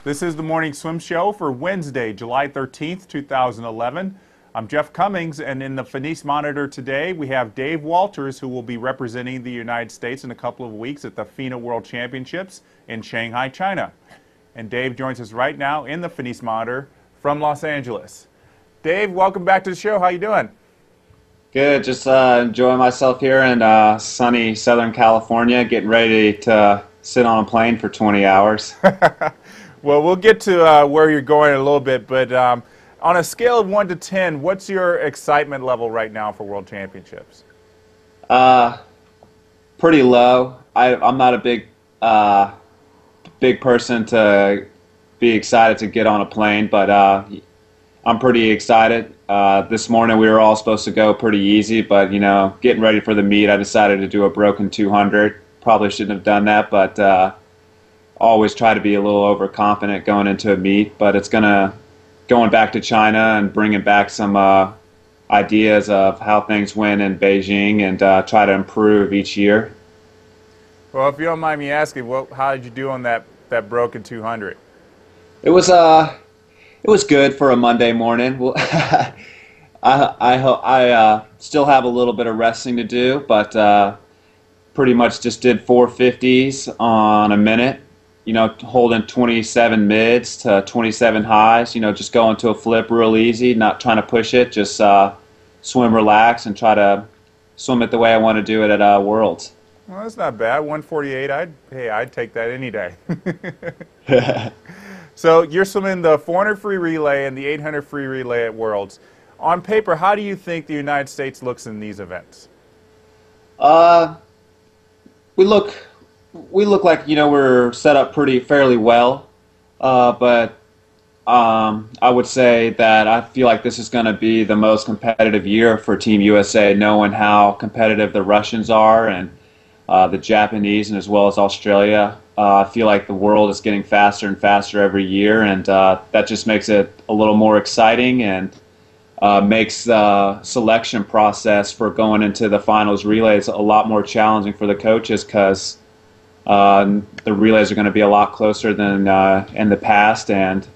This is the Morning Swim Show for Wednesday, July 13th, 2011. I'm Jeff Cummings, and in the Finis Monitor today, we have Dave Walters, who will be representing the United States in a couple of weeks at the FINA World Championships in Shanghai, China. And Dave joins us right now in the Finis Monitor from Los Angeles. Dave, welcome back to the show. How you doing? Good. Just enjoying myself here in sunny Southern California, getting ready to sit on a plane for 20 hours. Well, we'll get to where you're going in a little bit, but on a scale of 1 to 10, what's your excitement level right now for World Championships? Pretty low. I'm not a big person to be excited to get on a plane, but I'm pretty excited. This morning we were all supposed to go pretty easy, but getting ready for the meet, I decided to do a broken 200. Probably shouldn't have done that, but always try to be a little overconfident going into a meet. But it's going back to China and bringing back some ideas of how things went in Beijing and try to improve each year. Well, if you don't mind me asking, how did you do on that broken 200? It was good for a Monday morning. Well, I still have a little bit of resting to do, but pretty much just did 450s on a minute. Holding 27 mids to 27 highs. Just going to a flip real easy, not trying to push it. Just swim, relax, and try to swim it the way I want to do it at Worlds. Well, that's not bad. 148. I'd take that any day. So you're swimming the 400 free relay and the 800 free relay at Worlds. On paper, how do you think the United States looks in these events? We look like we're set up fairly well, but I would say that I feel like this is going to be the most competitive year for Team USA, knowing how competitive the Russians are and the Japanese, and as well as Australia. I feel like the world is getting faster and faster every year, and that just makes it a little more exciting and makes the selection process for going into the finals relays a lot more challenging for the coaches, because the relays are going to be a lot closer than in the past, and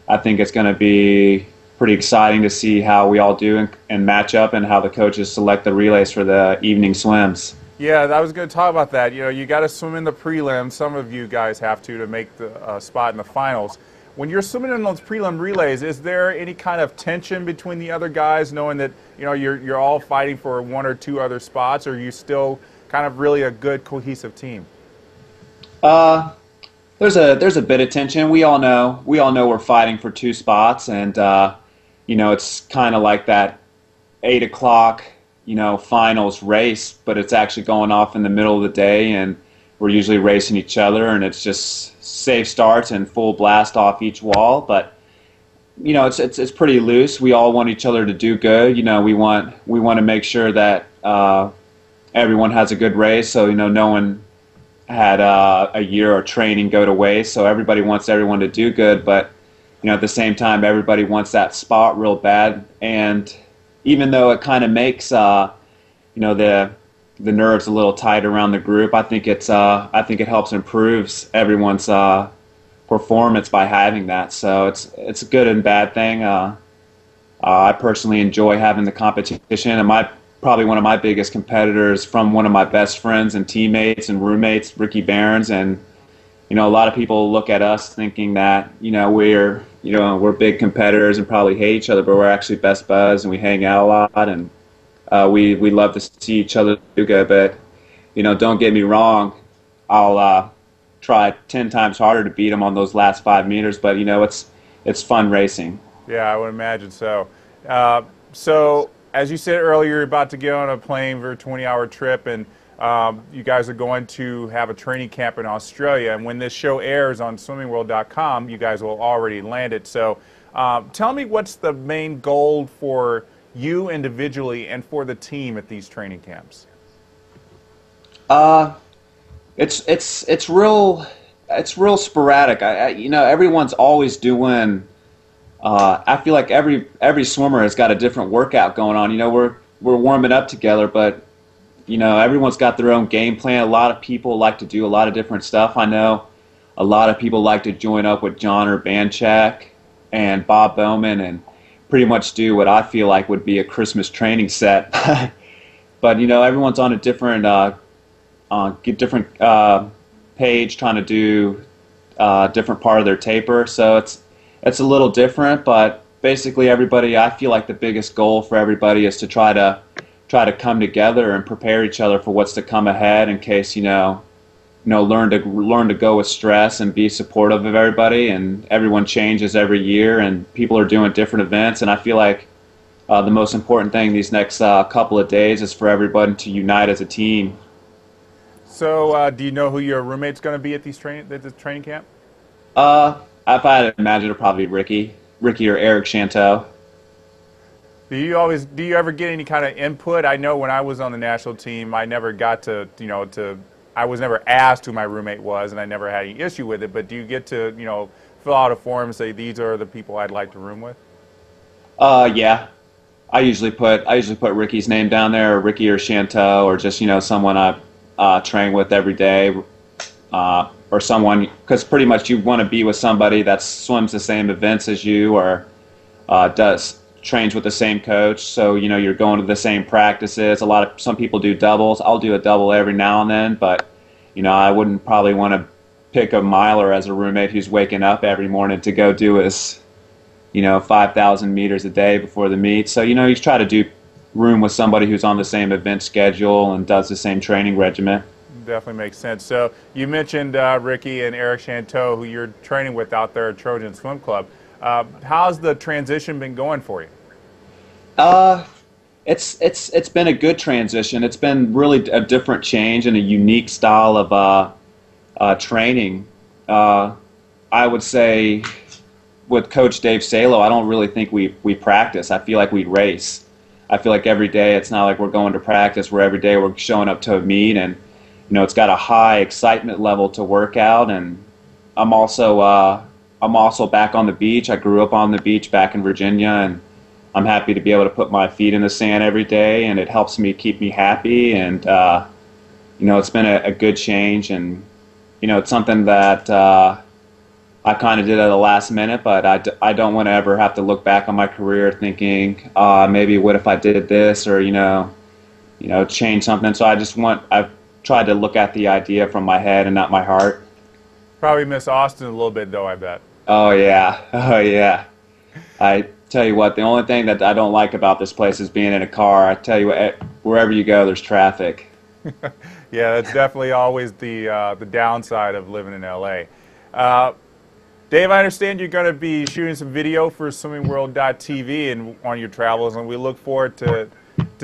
I think it's going to be pretty exciting to see how we all do and match up, and how the coaches select the relays for the evening swims. Yeah, I was going to talk about that. You got to swim in the prelim. Some of you guys have to make the spot in the finals. When you're swimming in those prelim relays, is there any kind of tension between the other guys, knowing that you're all fighting for one or two other spots, or are you still kind of really a good cohesive team? There's a bit of tension. We all know we're fighting for two spots, and it's kind of like that 8 o'clock finals race, but it's actually going off in the middle of the day, and we're usually racing each other, and it's just safe starts and full blast off each wall. But it's pretty loose. We all want each other to do good. We want to make sure that everyone has a good race, so no one had a year of training go to waste. So everybody wants everyone to do good, but at the same time, everybody wants that spot real bad. And even though it kind of makes the nerves a little tight around the group, I think it helps improves everyone's performance by having that. So it's a good and bad thing. I personally enjoy having the competition, and probably one of my biggest competitors from one of my best friends and teammates and roommates, Ricky Barons. And a lot of people look at us thinking that we're big competitors and probably hate each other, but we're actually best buds, and we hang out a lot, and we love to see each other do good. But don't get me wrong, I'll try 10 times harder to beat them on those last 5 meters. But it's fun racing. Yeah, I would imagine so. So as you said earlier, you're about to get on a plane for a 20-hour trip, and you guys are going to have a training camp in Australia. And when this show airs on swimmingworld.com, you guys will already land it. So tell me, what's the main goal for you individually and for the team at these training camps? It's real sporadic. Everyone's always doing. I feel like every swimmer has got a different workout going on. We're warming up together, but everyone's got their own game plan. A lot of people like to do a lot of different stuff. I know a lot of people like to join up with John Urbanchak and Bob Bowman and pretty much do what I feel like would be a Christmas training set. But everyone's on a different page, trying to do different part of their taper. So it's a little different, but basically everybody, I feel like the biggest goal for everybody is to try to come together and prepare each other for what's to come ahead, in case learn to go with stress and be supportive of everybody. And everyone changes every year, and people are doing different events. And I feel like the most important thing these next couple of days is for everybody to unite as a team. So, do you know who your roommate's going to be at the training camp? If I had to imagine, it'd probably be Ricky or Eric Chanteau. Do you ever get any kind of input? I know when I was on the national team, I never got I was never asked who my roommate was, and I never had any issue with it. But do you get to, fill out a form and say, these are the people I'd like to room with? Yeah. I usually put Ricky's name down there, or Ricky or Chanteau, or just, someone I train with every day, or someone, because pretty much you want to be with somebody that swims the same events as you, or trains with the same coach, so you're going to the same practices. Some people do doubles. I'll do a double every now and then, but I wouldn't probably want to pick a miler as a roommate who's waking up every morning to go do his 5,000 meters a day before the meet. So you try to do room with somebody who's on the same event schedule and does the same training regimen. Definitely makes sense. So you mentioned Ricky and Eric Chanteau, who you're training with out there at Trojan Swim Club. How's the transition been going for you? It's been a good transition. It's been really a different change and a unique style of training. I would say with Coach Dave Salo, I don't really think we practice. I feel like we race. I feel like every day it's not like we're going to practice, where every day we're showing up to a meet, and it's got a high excitement level to work out. And I'm also back on the beach. I grew up on the beach back in Virginia, and I'm happy to be able to put my feet in the sand every day, and it helps me keep me happy. And it's been a good change, and it's something that I kind of did at the last minute, but I don't want to ever have to look back on my career thinking, maybe what if I did this, or change something. So I've tried to look at the idea from my head and not my heart. Probably miss Austin a little bit, though, I bet. Oh yeah. I tell you what, the only thing that I don't like about this place is being in a car. I tell you what, wherever you go, there's traffic. Yeah, that's definitely always the downside of living in LA. Dave, I understand you're going to be shooting some video for swimmingworld.tv and on your travels, and we look forward to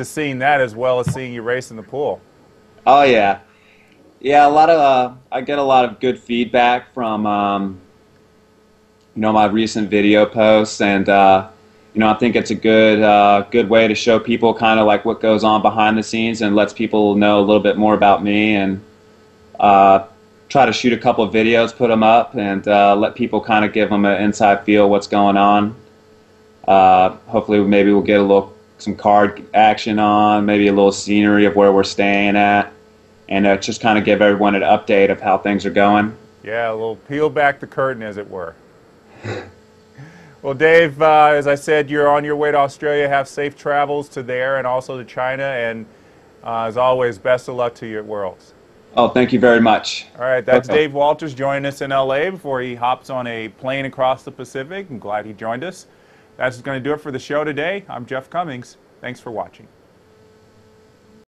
seeing that, as well as seeing you race in the pool. Oh yeah, I get a lot of good feedback from my recent video posts, and I think it's a good way to show people kind of like what goes on behind the scenes, and lets people know a little bit more about me, and try to shoot a couple of videos, put them up, and let people kind of give them an inside feel what's going on. Hopefully maybe we'll get some card action on, maybe a little scenery of where we're staying at, and just kind of give everyone an update of how things are going. Yeah, a little peel back the curtain, as it were. Well, Dave, as I said, you're on your way to Australia. Have safe travels to there and also to China, and as always, best of luck to you at Worlds. Oh, thank you very much. All right, that's Dave Walters joining us in LA before he hops on a plane across the Pacific. I'm glad he joined us. That's going to do it for the show today. I'm Jeff Cummings. Thanks for watching.